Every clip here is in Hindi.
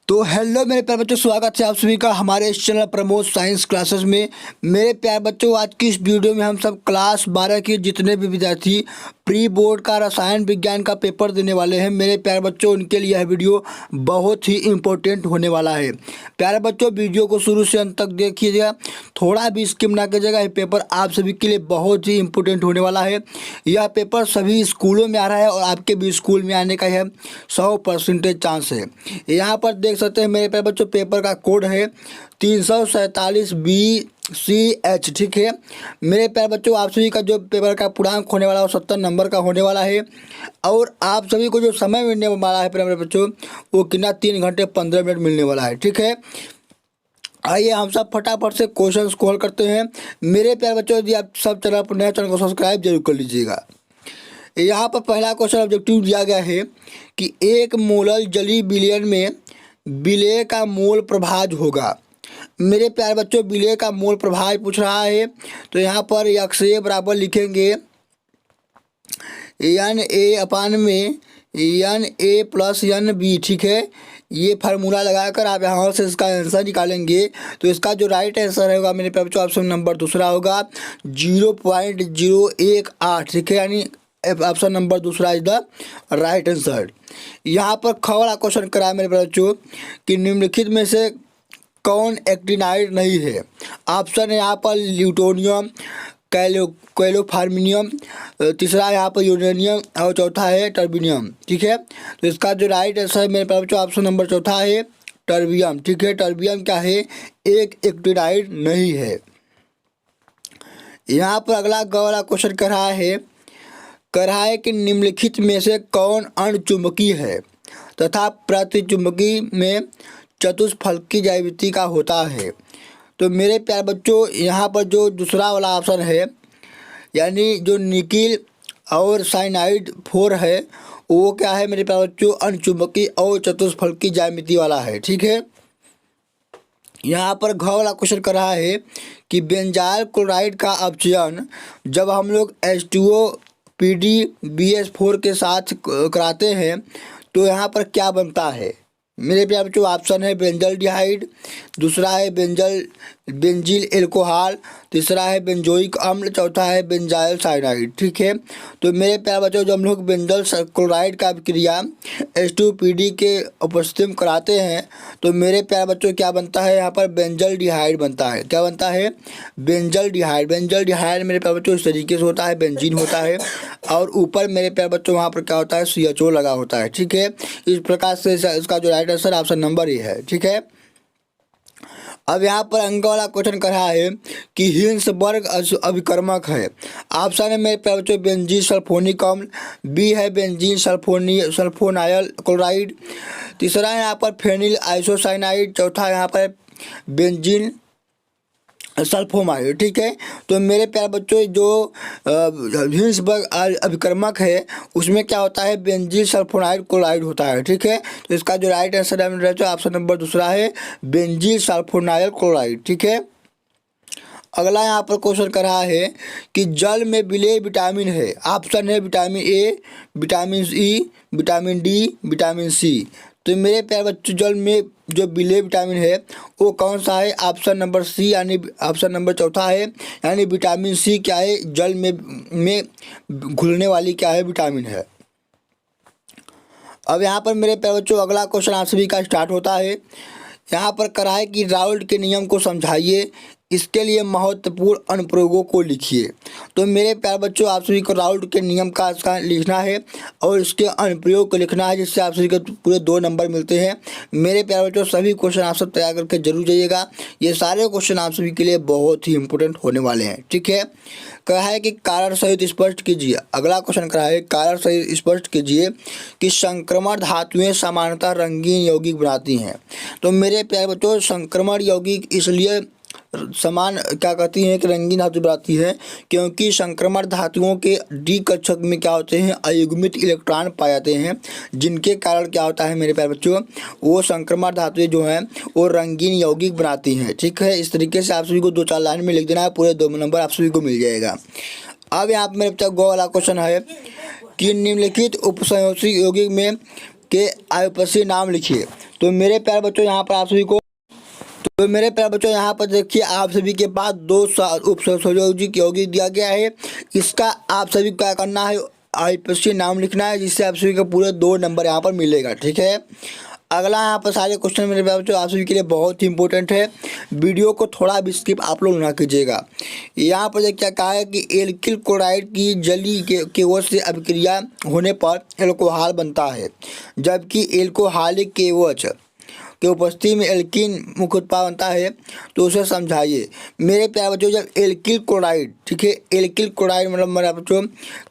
तो हेलो मेरे प्यारे बच्चों, स्वागत है आप सभी का हमारे इस चैनल प्रमोद साइंस क्लासेस में। मेरे प्यारे बच्चों, आज की इस वीडियो में हम सब क्लास 12 के जितने भी विद्यार्थी प्री बोर्ड का रसायन विज्ञान का पेपर देने वाले हैं, मेरे प्यारे बच्चों उनके लिए यह वीडियो बहुत ही इम्पोर्टेंट होने वाला है। प्यारे बच्चों, वीडियो को शुरू से अंत तक देखिएगा, थोड़ा भी स्किप ना कीजिएगा। यह पेपर आप सभी के लिए बहुत ही इम्पोर्टेंट होने वाला है। यह पेपर सभी स्कूलों में आ रहा है और आपके भी स्कूल में आने का यह 100% चांस है। यहाँ पर देख सकते हैं मेरे प्यारे बच्चों, पेपर का कोड है 347BCH। ठीक है मेरे प्यारे बच्चों, आप सभी का जो पेपर का पूर्णांक होने वाला है वो 70 नंबर का होने वाला है। और आप सभी को जो समय मिलने वाला है प्यारे बच्चों, वो कितना 3 घंटे 15 मिनट मिलने वाला है। ठीक है, आइए हम सब फटाफट से क्वेश्चन हल करते हैं। मेरे प्यारे बच्चों, यदि आप सब चैनल पर नए चैनल को सब्सक्राइब जरूर कर लीजिएगा। यहाँ पर पहला क्वेश्चन ऑब्जेक्टिव दिया गया है कि एक मोलर जलीय विलयन में विलेय का मोल प्रभाज होगा। मेरे प्यारे बच्चों, विलेय का मोल प्रभाज पूछ रहा है, तो यहाँ पर XA बराबर लिखेंगे Na में Na प्लस NB। ठीक है, ये फार्मूला लगाकर आप यहाँ से इसका आंसर निकालेंगे, तो इसका जो राइट आंसर होगा मेरे प्यारे बच्चों, ऑप्शन नंबर दूसरा होगा 0.018। ठीक है, यानी ऑप्शन नंबर दूसरा इज द राइट आंसर। यहाँ पर ख वाला क्वेश्चन करा है मेरे बच्चों कि निम्नलिखित में से कौन एक्टिनाइड नहीं है। ऑप्शन है यहाँ पर ल्यूटोनियम, कैलोफार्मिनियम, तीसरा यहाँ पर यूरेनियम और चौथा है टर्बिनियम। ठीक है, तो इसका जो राइट आंसर है मेरे बच्चों, ऑप्शन नंबर चौथा है टर्बियम। ठीक है, टर्बियम क्या है, एक एक्टिनाइड नहीं है। यहाँ पर अगला ग वाला क्वेश्चन कर रहा है कि निम्नलिखित में से कौन अणचुंबकीय है तथा प्रतिचुंबकीय में चतुष्फलकी ज्यामिति का होता है। तो मेरे प्यारे बच्चों, यहाँ पर जो दूसरा वाला ऑप्शन है, यानी जो निकिल और साइनाइड 4 है, वो क्या है मेरे प्यारे बच्चों, अणचुंबकीय और चतुष्फलकी ज्यामिति वाला है। ठीक है, यहाँ पर घ वाला क्वेश्चन कर रहा है कि बेंजाइल क्लोराइड का अपचयन जब हम लोग H2O PDBS4 के साथ कराते हैं तो यहाँ पर क्या बनता है। मेरे प्यारे बच्चों, ऑप्शन है बेंजल डिहाइड, दूसरा है बेंजील एल्कोहल, तीसरा है बेंजोइक अम्ल, चौथा है बेंजाइल साइनाइड। ठीक है, तो मेरे प्यारे बच्चों, जब हम लोग बेंजल क्लोराइड का क्रिया H2PD के उपस्थिति में कराते हैं तो मेरे प्यारे बच्चों क्या बनता है, यहाँ पर बेंजल डिहाइड बनता है। क्या बनता है, बेंजल डिहाइड। बेंजल डिहाइड मेरे प्यारे बच्चों इस तरीके से होता है, बेंजीन होता है और ऊपर मेरे प्यारे बच्चों वहाँ पर क्या होता है, CHO लगा होता है। ठीक है, इस प्रकार से इसका जो राइट आंसर ऑप्शन नंबर ही है। ठीक है, अब यहाँ पर अंक वाला क्वेश्चन कर रहा है कि हिंसबर्ग अभिकर्मक है। ऑप्शन है मेरे प्यारे बच्चों बेंजीन सल्फोनिक अम्ल, बी है बेंजीन सल्फोनाइल क्लोराइड, तीसरा है यहाँ पर फेनिल आइसोसाइनाइड, चौथा यहाँ पर बेंजीन सल्फोमाइड। ठीक है, तो मेरे प्यारे बच्चों, जो हिंसबर्ग अभिकर्मक है उसमें क्या होता है, बेंजीन सल्फोनाइड क्लोराइड होता है। ठीक है, तो इसका जो राइट आंसर है ऑप्शन नंबर दूसरा है बेंजीन सल्फोनाइल क्लोराइड। ठीक है, अगला यहाँ पर क्वेश्चन कर रहा है कि जल में विलेय विटामिन है। ऑप्शन है vitamin A, vitamin E, vitamin D, vitamin C। तो मेरे प्यारे बच्चों, जल में जो विलेय विटामिन है वो कौन सा है, ऑप्शन नंबर C, यानी ऑप्शन नंबर चौथा है, यानी विटामिन C क्या है, जल में घुलने वाली क्या है, विटामिन है। अब यहाँ पर मेरे प्यारे बच्चों अगला क्वेश्चन आप सभी का स्टार्ट होता है। यहाँ पर करा है कि राउल्ट के नियम को समझाइए, इसके लिए महत्वपूर्ण अनुप्रयोगों को लिखिए। तो मेरे प्यारे बच्चों, आप सभी को राउल्ट के नियम का इसका लिखना है और इसके अनुप्रयोग को लिखना है, जिससे आप सभी को पूरे 2 नंबर मिलते हैं। मेरे प्यारे बच्चों, सभी क्वेश्चन आप सब तैयार करके जरूर जाइएगा। ये सारे क्वेश्चन आप सभी के लिए बहुत ही इंपॉर्टेंट होने वाले हैं। ठीक है, कहा है कि कारण सहित स्पष्ट कीजिए। अगला क्वेश्चन कहा है कारण सहित स्पष्ट कीजिए कि संक्रमण धातुएं सामान्यतः रंगीन यौगिक बनाती हैं। तो मेरे प्यारे बच्चों, संक्रमण यौगिक इसलिए समान क्या कहती हैं कि रंगीन धातु बनाती है, क्योंकि संक्रमण धातुओं के डी कक्षक में क्या होते हैं, अयुग्मित इलेक्ट्रॉन पाए जाते हैं, जिनके कारण क्या होता है मेरे प्यारे बच्चों, वो संक्रमण धातुएं जो हैं वो रंगीन यौगिक बनाती हैं। ठीक है, इस तरीके से आप सभी को 2-4 लाइन में लिख देना है, पूरे 2 नंबर आप सभी को मिल जाएगा। अब यहाँ पर मेरे बच्चा गो वाला क्वेश्चन है कि निम्नलिखित उपसंयोजी यौगिक में के आयुपसीय नाम लिखिए। तो मेरे प्यारे बच्चों यहाँ पर आप सभी को यहाँ पर देखिए आप सभी के पास दो उपसंयोजक दिया गया है। इसका आप सभी को क्या करना है, आईपीएससी नाम लिखना है, जिससे आप सभी को पूरे 2 नंबर यहाँ पर मिलेगा। ठीक है, अगला यहाँ पर सारे क्वेश्चन मेरे बच्चों आप सभी के लिए बहुत ही इंपॉर्टेंट है। वीडियो को थोड़ा भी स्किप आप लोग ना कीजिएगा। यहाँ पर क्या कहा है कि एल्किल क्लोराइड की जली के केवच से अभिक्रिया होने पर एल्कोहल बनता है, जबकि एल्कोहलिक केवच की उपस्थिति में एल्कीन मुख्य उत्पाद बनता है। तो उसे समझाइए। मेरे प्यारे बच्चों, जब एल्किल क्लोराइड, ठीक है, एल्किल क्लोराइड मतलब मेरे बच्चों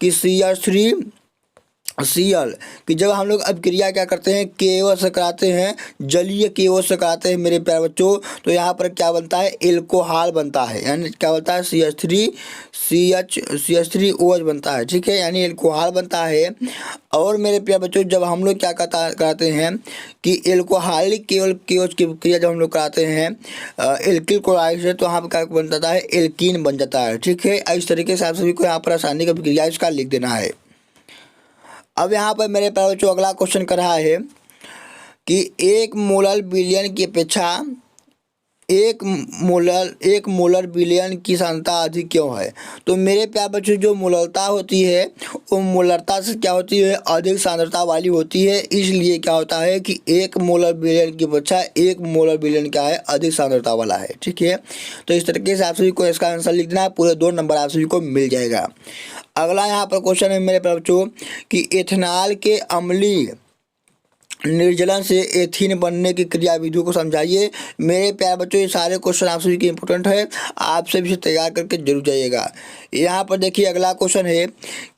कि CH3Cl कि जब हम लोग अभिक्रिया क्या करते हैं, केवच से कराते हैं, जलीय केवच से कराते हैं मेरे प्यारे बच्चों, तो यहाँ पर क्या बनता है, एल्कोहल बनता है। यानी क्या बनता है, CH3OH बनता है। ठीक है, यानी एल्कोहल बनता है। और मेरे प्यारे बच्चों, जब हम लोग क्या कराते हैं कि एल्कोहलिक केवच की क्रिया जब हम लोग कराते हैं एल्किल क्लोराइड से, तो यहाँ पर क्या बन जाता है, एल्कीन बन जाता है। ठीक है, इस तरीके से आप सभी को यहाँ पर आसानी का क्रिया इसका लिख देना है। अब यहाँ पर मेरे प्यारे बच्चों अगला क्वेश्चन कर रहा है कि 1 मोलर बिलियन की अपेक्षा 1 मोलर बिलियन की सांद्रता अधिक क्यों है। तो मेरे प्यारे बच्चों, जो मोलरता होती है वो मोलरता से क्या होती है, अधिक सांद्रता वाली होती है। इसलिए क्या होता है कि 1 मोलर बिलियन की अपेक्षा 1 मोलर बिलियन क्या है, अधिक सांद्रता वाला है। ठीक है, तो इस तरीके से आप सभी को इसका आंसर लिख देना है, पूरे 2 नंबर आप सभी को मिल जाएगा। अगला यहाँ पर क्वेश्चन है मेरे प्यारे बच्चों कि एथेनॉल के अम्लीय निर्जलन से एथीन बनने की क्रिया विधि को समझाइए। मेरे प्यारे बच्चों, ये सारे क्वेश्चन आप सभी के इंपॉर्टेंट है, आप सभी से तैयार करके जरूर जाइएगा। यहाँ पर देखिए अगला क्वेश्चन है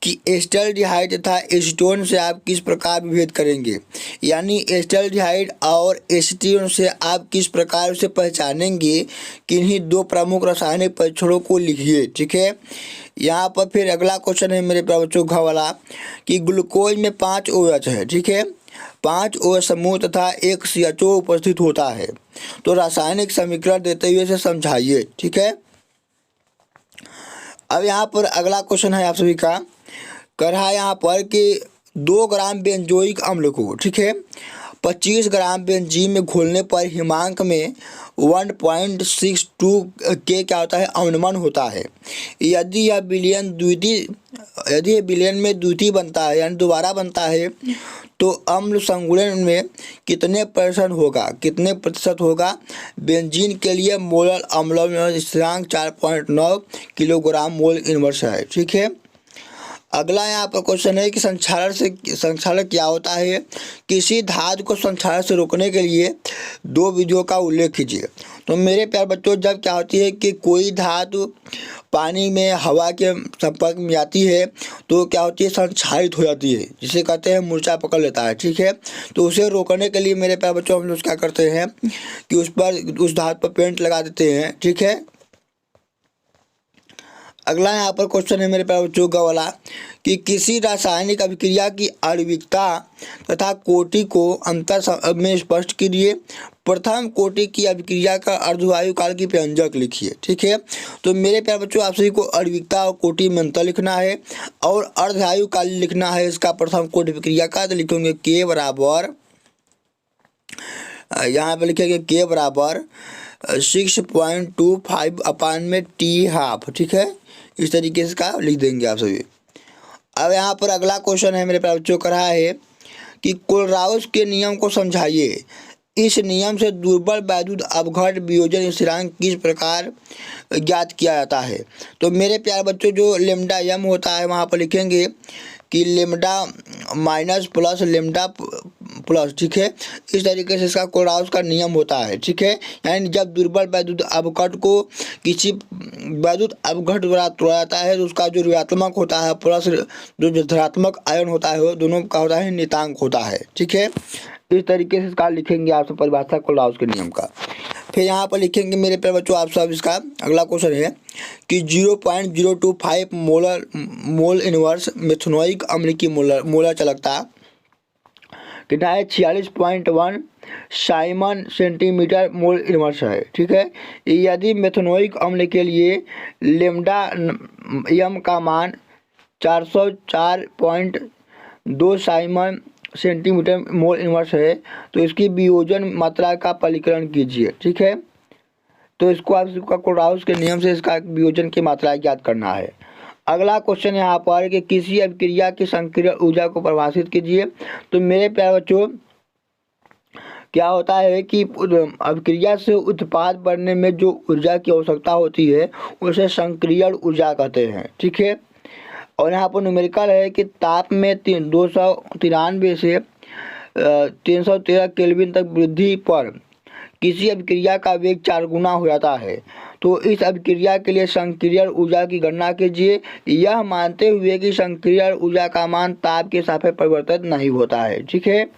कि एस्टल्डिहाइड तथा एसीटोन से आप किस प्रकार विभेद करेंगे। यानी एस्टल्डिहाइड और एसीटोन से आप किस प्रकार से पहचानेंगे, किन्हीं 2 प्रमुख रासायनिक परीक्षणों को लिखिए। ठीक है, यहाँ पर फिर अगला क्वेश्चन है मेरे प्यारे बच्चों घ वाला कि ग्लूकोज में 5 OH है। ठीक है, 5 OH समूह तथा 1 CHO उपस्थित होता है। तो रासायनिक समीकरण देते हुए इसे समझाइए। ठीक है, अब यहाँ पर अगला क्वेश्चन है आप सभी का कर रहा है यहाँ पर कि 2 ग्राम बेंजोइक अम्ल को, ठीक है, 25 ग्राम बेंजीन में घोलने पर हिमांक में 1.62 के क्या होता है, अवनमन होता है। यदि यह बिलियन में द्वितीय बनता है, यानी दोबारा बनता है, तो अम्ल संगुणन में कितने प्रतिशत होगा। बेंजीन के लिए मोलर अम्ल स्थिरांक 4.9 किलोग्राम मोल इनवर्स है। ठीक है, अगला यहाँ पर क्वेश्चन है कि संक्षारण क्या होता है। किसी धातु को संक्षारण से रोकने के लिए 2 विधियों का उल्लेख कीजिए। तो मेरे प्यारे बच्चों, जब क्या होती है कि कोई धातु पानी में हवा के संपर्क में आती है तो क्या होती है, संक्षारित हो जाती है, जिसे कहते हैं मूर्छा पकड़ लेता है। ठीक है, तो उसे रोकने के लिए मेरे प्यारे बच्चों हम लोग क्या करते हैं कि उस धातु पर पेंट लगा देते हैं। ठीक है, अगला यहाँ पर क्वेश्चन है मेरे प्यारे बच्चों का वाला कि किसी रासायनिक अभिक्रिया की आणविकता तथा कोटि को अंतर में स्पष्ट कीजिए। प्रथम कोटि की अभिक्रिया का अर्धवायु काल की व्यंजक लिखिए। ठीक है, तो मेरे प्यारे बच्चों आप सभी को आणविकता और कोटि में अंतर लिखना है और अर्धवायु काल लिखना है इसका प्रथम कोटि अभिक्रिया का। तो लिखेंगे के बराबर, यहाँ पर लिखेंगे के बराबर 6.25 अपान में T½ ठीक है, इस तरीके से इसका लिख देंगे आप सभी। अब यहाँ पर अगला क्वेश्चन है मेरे प्यारे बच्चों का रहा है कि कोलराउस के नियम को समझाइए। इस नियम से दुर्बल वैद्युत अपघट वियोजन स्थिरांक किस प्रकार ज्ञात किया जाता है। तो मेरे प्यारे बच्चों, जो लेमडा एम होता है वहाँ पर लिखेंगे कि lambda minus plus lambda plus. ठीक है, इस तरीके से इसका कोलराउस का नियम होता है। ठीक है, यानी जब दुर्बल वैद्युत अपघट को किसी वैद्युत अपघट द्वारा तोड़ा जाता है तो उसका जो ऋणात्मक होता है प्लस जो धनात्मक आयन होता है वो दोनों का होता है नियतांक होता है। ठीक है, इस तरीके से इसका लिखेंगे आप सब परिभाषा कोलराउस के नियम का। फिर यहाँ पर लिखेंगे मेरे प्यारे बच्चों आप सब इसका अगला क्वेश्चन है कि 0.025 मोल इनवर्स मेथनोइक अम्ल की मोलर चालकता कितना है, 46.1 साइमन सेंटीमीटर मोल इनवर्स है। ठीक है, यदि मेथनोइक अम्ल के लिए लेमडा एम का मान 404.2 साइमन सेंटीमीटर मोल इनवर्स है तो इसकी वियोजन मात्रा का परिकलन कीजिए। ठीक है, तो इसको आप कोलराउस के नियम से इसका वियोजन की मात्रा ज्ञात करना है। अगला क्वेश्चन यहाँ पर कि किसी अभिक्रिया की संक्रियण ऊर्जा को परिभाषित कीजिए। तो मेरे प्यारे बच्चों क्या होता है कि अभिक्रिया से उत्पाद बनने में जो ऊर्जा की आवश्यकता होती है उसे संक्रियण ऊर्जा कहते हैं। ठीक है, और यहाँ पर न्यूमेरिकल है कि ताप में 293 से 313 केल्विन तक वृद्धि पर किसी अभिक्रिया का वेग 4 गुना हो जाता है। तो इस अभिक्रिया के लिए संक्रियण ऊर्जा की गणना कीजिए, यह मानते हुए कि संक्रियण ऊर्जा का मान ताप के सापेक्ष परिवर्तित नहीं होता है। ठीक है,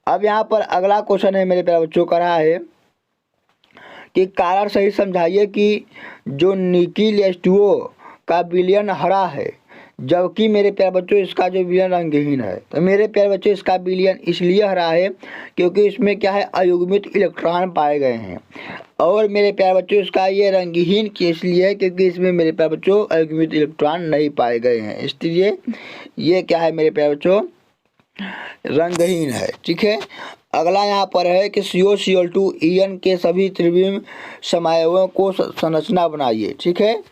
अब यहाँ पर अगला क्वेश्चन है मेरे प्यारे बच्चों का रहा है कि कारण सही समझाइए कि जो निकिल H2O का विलयन हरा है जबकि मेरे प्यारे बच्चों इसका जो विलयन रंगहीन है। तो मेरे प्यारे बच्चों इसका विलयन इसलिए हरा है क्योंकि इसमें क्या है, अयुग्मित इलेक्ट्रॉन पाए गए हैं। और मेरे प्यारे बच्चों इसका ये रंगहीन इसलिए है क्योंकि इसमें मेरे प्यारे बच्चों अयुग्मित इलेक्ट्रॉन नहीं पाए गए हैं, इसलिए ये क्या है मेरे प्यारे बच्चों, रंगहीन है। ठीक है, अगला यहाँ पर है कि COCl2 ईएन के सभी त्रिविम समायों को संरचना बनाइए। ठीक है,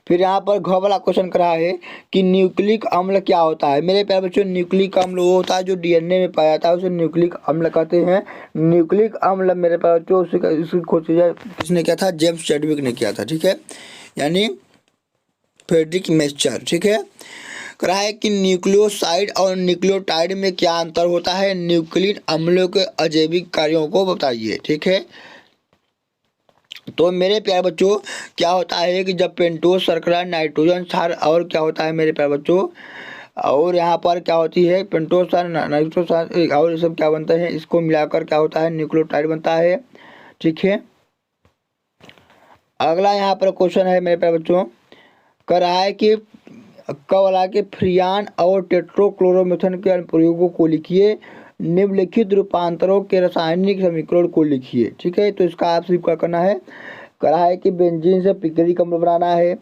फिर यहाँ पर घ वाला क्वेश्चन कर रहा है कि न्यूक्लिक अम्ल क्या होता है। मेरे प्यारे बच्चों न्यूक्लिक अम्ल वो होता है जो DNA में पाया जाता है, उसे न्यूक्लिक अम्ल कहते हैं। न्यूक्लिक अम्ल मेरे प्यारे बच्चों उसकी खोज किसने किया था, जेम्स चैडविक ने किया था। ठीक है, यानी फ्रेडरिक मेस्चर। ठीक है, कह रहा है कि न्यूक्लियोसाइड और न्यूक्लियोटाइड में क्या अंतर होता है, न्यूक्लिक अम्लों के अजैविक कार्यों को बताइए। ठीक है, तो मेरे प्यारे बच्चों क्या होता है कि जब पेंटोस शर्करा नाइट्रोजन क्षार और क्या होता है मेरे प्यारे बच्चों, और यहाँ पर क्या होती है पेंटोस क्षार नाइट्रोस क्षार और ये सब क्या बनते हैं, इसको मिलाकर क्या होता है न्यूक्लियोटाइड बनता है। ठीक है, अगला यहाँ पर क्वेश्चन है मेरे प्यारे बच्चों, कह रहा है कि वाला के फ्रियान और टेट्रोक्लोरोमेथन के अनुप्रयोगों को लिखिए, निम्नलिखित रूपांतरों के रासायनिक समीकरण को लिखिए। ठीक है, तो इसका आप क्या करना है, कहा है कि बेंजीन से पिक्रिक अम्ल बनाना है,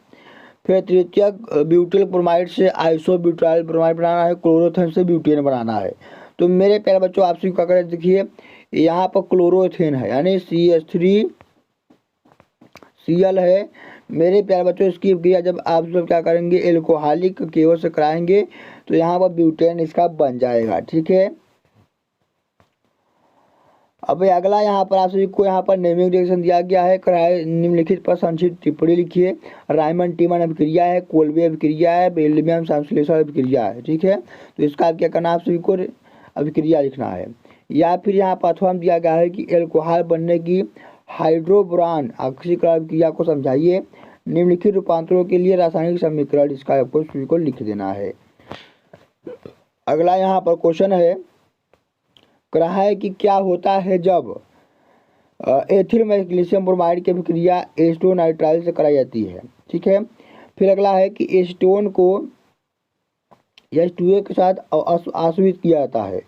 फिर तृतीयक ब्यूटिल ब्रोमाइड से आइसोब्यूटाइल ब्रोमाइड बनाना है, क्लोरोथेन से ब्यूटेन बनाना है। तो मेरे प्यारे बच्चों आप क्या करें, देखिए यहाँ पर क्लोरोथेन है यानी CH3Cl है। मेरे प्यारे बच्चों इसकी क्रिया जब आप सब क्या करेंगे एल्कोहलिक केओ से कराएंगे तो यहाँ पर ब्यूटेन इसका बन जाएगा। ठीक है, अब अगला यहाँ पर आप सभी को यहाँ पर नेमिंग रिएक्शन दिया गया है, कराए निम्नलिखित पर संक्षिप्त टिप्पणी लिखिए। रायमंड टीमन अभिक्रिया है, कोल्बे अभिक्रिया है, बेल्जियम संश्लेषण अभिक्रिया है। ठीक है, तो इसका आप क्या करना, आप सभी को अभिक्रिया लिखना है। या फिर यहाँ पर अथवा दिया गया है कि एल्कोहल बनने की हाइड्रोबोरान ऑक्सीकरण अभिक्रिया को समझाइए, निम्नलिखित रूपांतरों के लिए रासायनिक समीकरण, इसका आपको सभी को लिख देना है। अगला यहाँ पर क्वेश्चन है, कहा है कि क्या होता है जब एथिल मैग्नीशियम ब्रोमाइड की अभिक्रिया एसीटोन नाइट्राइल से कराई जाती है। ठीक है, फिर अगला है कि एसीटोन को H2O के साथ आश्रित किया जाता है।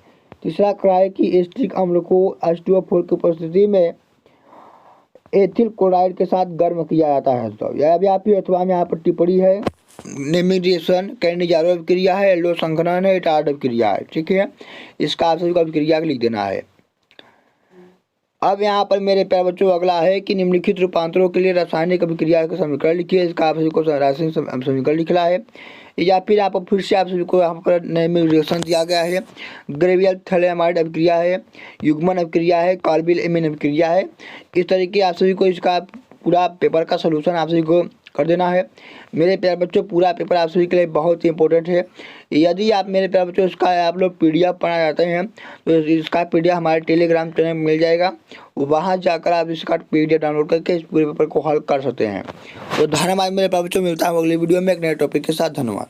तीसरा कहा है कि एसिटिक अम्ल को H2O4 की उपस्थिति में एथिल क्लोराइड के साथ गर्म किया जाता है। तो या फिर अथवा में यहाँ पर टिप्पणी है, नेमिंग रिएक्शन कैनिजारो अभिक्रिया है, एल्डो संघनन है, टार्ड अभिक्रिया है। ठीक है, इसका आप सभी को अभिक्रिया लिख देना है। अब यहाँ पर मेरे प्यारे बच्चों अगला है कि निम्नलिखित रूपांतरों के लिए रासायनिक अभिक्रिया का समीकरण लिखिए, इसका आप सभी को रासायनिक समीकरण लिखना है। या फिर आप फिर से आप सभी को यहाँ पर नेमिंग रिएक्शन दिया गया है, ग्रेवियल थैलेमाइड अभिक्रिया है, युग्मन अभिक्रिया है, कार्बिल एमीन अभिक्रिया है। इस तरीके आप सभी को इसका पूरा पेपर का सोल्यूशन आप सभी को कर देना है। मेरे प्यारे बच्चों पूरा पेपर आप सभी के लिए बहुत ही इंपॉर्टेंट है। यदि आप मेरे प्यारे बच्चों इसका आप लोग PDF पढ़ना चाहते हैं तो इसका PDF हमारे टेलीग्राम चैनल में मिल जाएगा, वहाँ जाकर आप इसका PDF डाउनलोड करके इस पूरे पेपर को हल कर सकते हैं। तो धन्यवाद मेरे प्यारे बच्चों, मिलता है अगली वीडियो में एक नए टॉपिक के साथ। धन्यवाद।